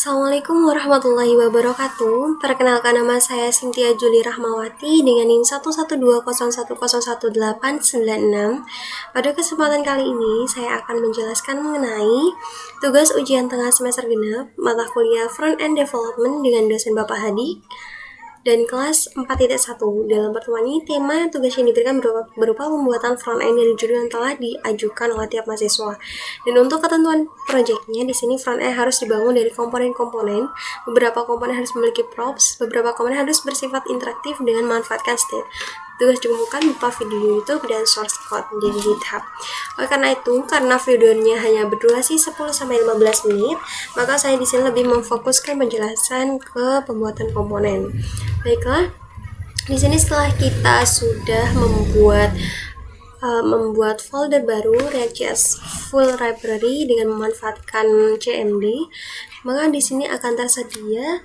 Assalamualaikum warahmatullahi wabarakatuh. Perkenalkan, nama saya Cynthia Juli Rahmawati dengan NIM 11201011896. Pada kesempatan kali ini saya akan menjelaskan mengenai tugas ujian tengah semester genap mata kuliah Front End Development dengan dosen Bapak Hadi dan kelas 4.1. Dalam pertemuan ini, tema tugas yang diberikan berupa pembuatan front end dari judul yang telah diajukan oleh tiap mahasiswa. Dan untuk ketentuan proyeknya, di sini front end harus dibangun dari komponen-komponen. Beberapa komponen harus memiliki props, beberapa komponen harus bersifat interaktif dengan memanfaatkan state. Tugas dikumpulkan berupa video YouTube dan source code di GitHub. Oleh karena itu, karena videonya hanya berdurasi 10-15 menit, maka saya di sini lebih memfokuskan penjelasan ke pembuatan komponen. Baiklah, di sini setelah kita sudah membuat folder baru React.js full library dengan memanfaatkan CMD, maka di sini akan tersedia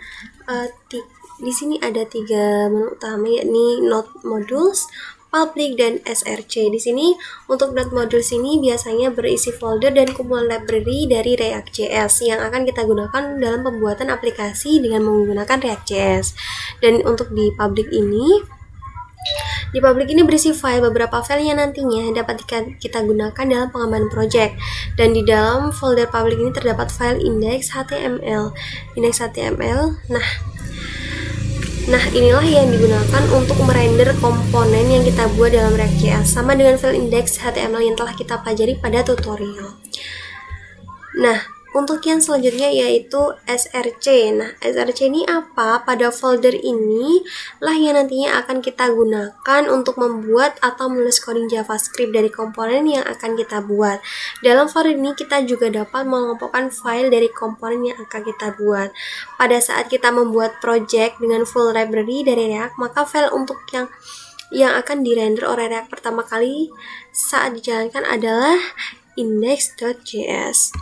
di sini ada 3 menu utama, yakni Node Modules, Public, dan SRC. Di sini untuk Node Modules ini biasanya berisi folder dan kumpulan library dari React.js yang akan kita gunakan dalam pembuatan aplikasi dengan menggunakan React.js. Dan untuk di Public ini berisi beberapa file yang nantinya dapat kita gunakan dalam pengembangan project. Dan di dalam folder Public ini terdapat file index.html. Nah, inilah yang digunakan untuk merender komponen yang kita buat dalam React.js, sama dengan file index.html yang telah kita pelajari pada tutorial. Nah, untuk yang selanjutnya yaitu SRC. Nah, SRC ini apa? Pada folder ini lah yang nantinya akan kita gunakan untuk membuat atau menulis coding JavaScript dari komponen yang akan kita buat. Dalam folder ini kita juga dapat mengelompokkan file dari komponen yang akan kita buat. Pada saat kita membuat project dengan full library dari React, maka file untuk yang akan dirender oleh React pertama kali saat dijalankan adalah index.js.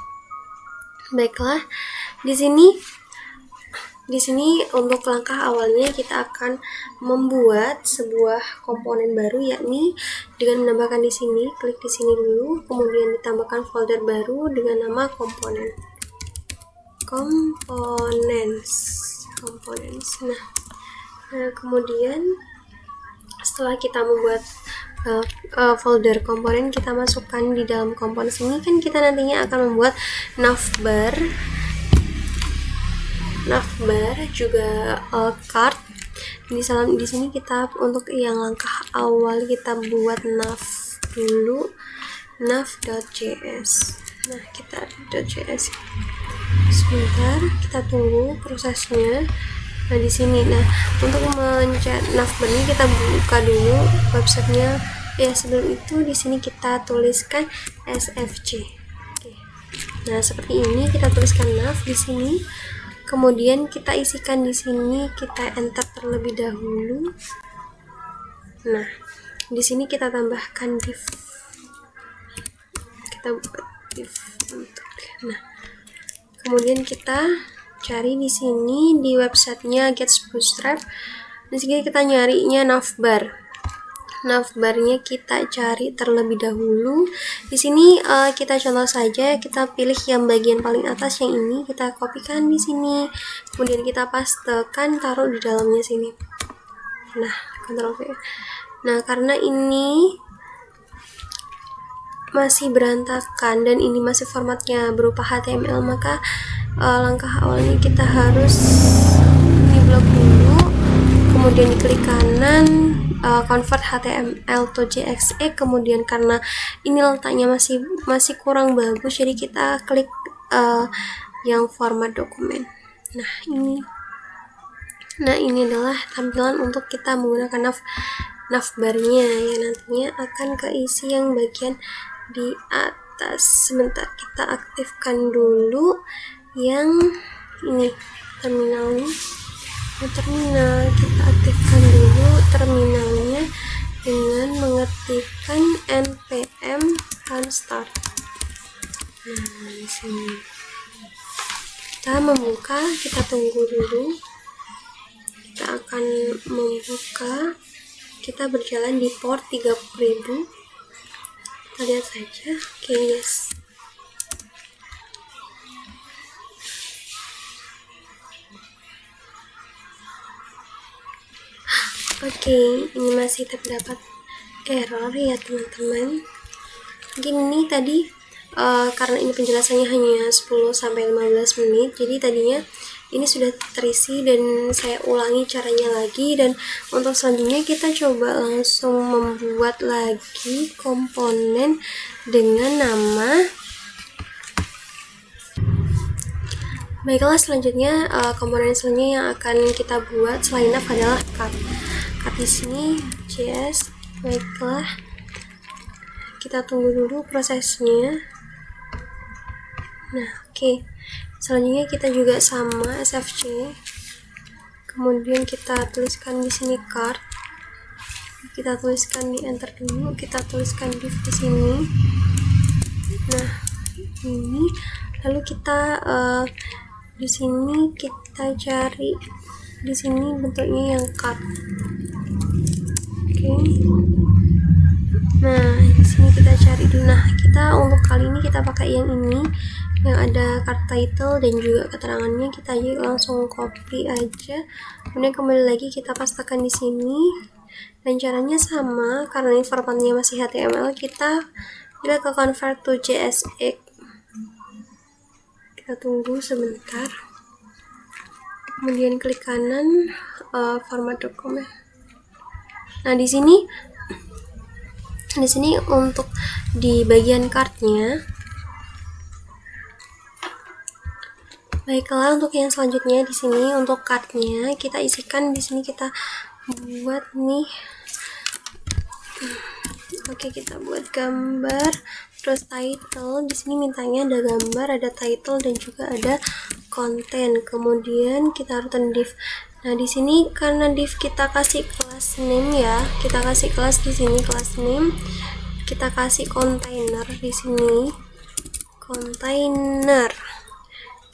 Baiklah, di sini untuk langkah awalnya kita akan membuat sebuah komponen baru, yakni dengan menambahkan di sini, klik di sini dulu, kemudian ditambahkan folder baru dengan nama components. Nah, kemudian setelah kita membuat folder komponen, kita masukkan di dalam komponen ini, kan kita nantinya akan membuat navbar juga card. Di sini kita untuk yang langkah awal kita buat nav dulu, nav.js. Nah, kita .js. Sebentar, kita tunggu prosesnya. Nah, di sini, untuk mencet navbar ini kita buka dulu websitenya. Ya, sebelum itu di sini kita tuliskan sfc. Oke. Nah, seperti ini kita tuliskan nav di sini. Kemudian kita isikan di sini, kita enter terlebih dahulu. Nah, di sini kita tambahkan div. Kita buka div. Nah, kemudian kita cari di sini di websitenya Get Bootstrap. Di sini kita nyarinya navbar. Navbarnya kita cari terlebih dahulu. Di sini kita contoh saja, kita pilih yang bagian paling atas yang ini, kita kopikan di sini, kemudian kita pastekan, taruh di dalamnya sini. Nah, Ctrl V. Nah, karena ini masih berantakan dan ini masih formatnya berupa HTML, maka langkah awalnya kita harus ini blok dulu, kemudian diklik kanan, convert HTML to JXE, kemudian karena ini letaknya masih kurang bagus, jadi kita klik yang format dokumen. Nah, ini adalah tampilan untuk kita menggunakan navbarnya yang nantinya akan keisi yang bagian di atas. Sebentar, kita aktifkan dulu yang ini terminalnya. Kita aktifkan dulu terminalnya dengan mengetikkan npm run start. Nah, di sini kita membuka, kita tunggu dulu. Kita akan membuka, kita berjalan di port 30.000. Kita lihat saja. Oke, yes. Oke, ini masih terdapat error ya teman-teman. Mungkin ini tadi karena ini penjelasannya hanya 10-15 menit, jadi tadinya ini sudah terisi dan saya ulangi caranya lagi. Dan untuk selanjutnya kita coba langsung membuat lagi komponen dengan nama. Baiklah, selanjutnya komponen selanjutnya yang akan kita buat selain nav adalah card. Card di sini JS. Baiklah, kita tunggu dulu prosesnya. Nah, oke. Selanjutnya kita juga sama SFC. Kemudian kita tuliskan di sini card. Kita tuliskan di enter dulu. Kita tuliskan div di sini. Nah, ini lalu kita di sini kita cari di sini bentuknya yang card. Oke. Nah, di sini kita cari dulu. Nah, kita untuk kali ini kita pakai yang ini, yang ada card title dan juga keterangannya. Kita langsung copy aja. Kemudian kembali lagi kita pastekan di sini. Dan caranya sama, karena ini formatnya masih HTML, kita ke convert to JSX. Kita tunggu sebentar. Kemudian klik kanan, format dokumen. Nah, di sini untuk di bagian cardnya. Baiklah, untuk yang selanjutnya di sini untuk cardnya kita isikan di sini, kita buat nih. Oke, kita buat gambar, terus title. Di sini mintanya ada gambar, ada title dan juga ada konten. Kemudian kita return div. Nah, di sini karena div kita kasih kelas name ya, kita kasih kelas di sini kelas name. Kita kasih container di sini, container.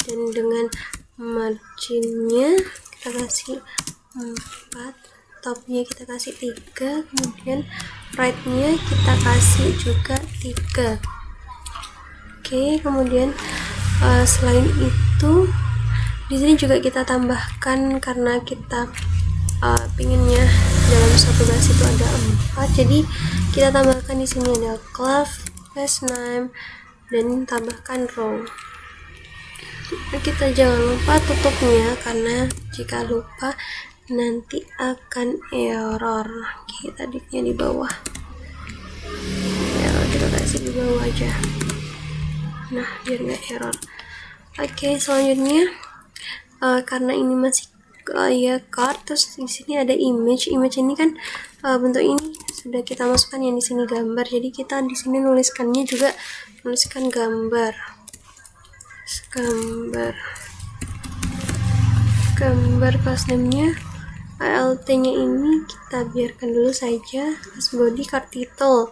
Dan dengan marginnya kita kasih 4, topnya kita kasih 3, kemudian right-nya kita kasih juga 3. Oke, kemudian selain itu di sini juga kita tambahkan, karena kita pinginnya dalam satu baris itu ada 4, jadi kita tambahkan di sini ada class name dan tambahkan row. Kita jangan lupa tutupnya, karena jika lupa nanti akan error. Kita diknya di bawah ya, kita kasih di bawah aja, nah biar nggak error. Oke, selanjutnya karena ini masih ya card, terus di sini ada image ini kan bentuk ini sudah kita masukkan yang di sini gambar, jadi kita di sini nuliskannya juga nuliskan gambar class name-nya. ALT-nya ini kita biarkan dulu saja. Class body, card title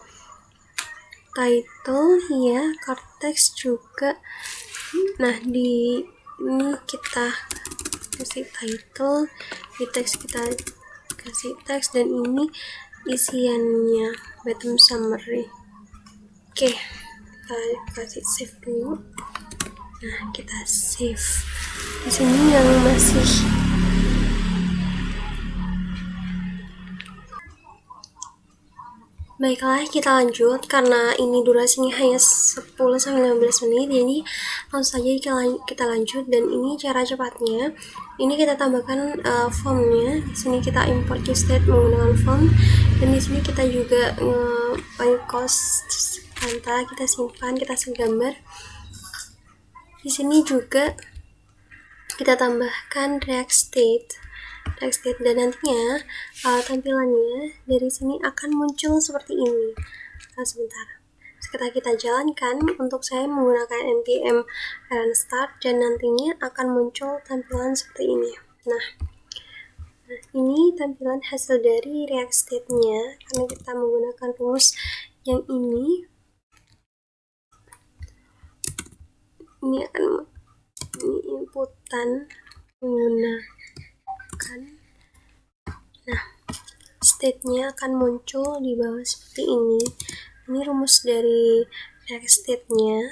ya, card text juga. Nah, di ini kita kasih title, di text kita kasih text, dan ini isiannya bottom summary. Oke, kita kasih save dulu. Nah, kita save. Di sini yang masih baiklah, kita lanjut karena ini durasinya hanya 10-15 menit, jadi langsung saja kita lanjut. Dan ini cara cepatnya. Ini kita tambahkan formnya. Di sini kita import toState menggunakan form, dan di sini kita juga cost kanta, kita simpan, kita gambar. Di sini juga kita tambahkan React State, dan nantinya tampilannya dari sini akan muncul seperti ini. Nah, sebentar, setelah kita jalankan, untuk saya menggunakan npm run start, dan nantinya akan muncul tampilan seperti ini. Nah, ini tampilan hasil dari React State-nya, karena kita menggunakan rumus yang ini. Ini akan inputan menggunakan, nah state-nya akan muncul di bawah seperti ini. Ini rumus dari React State-nya.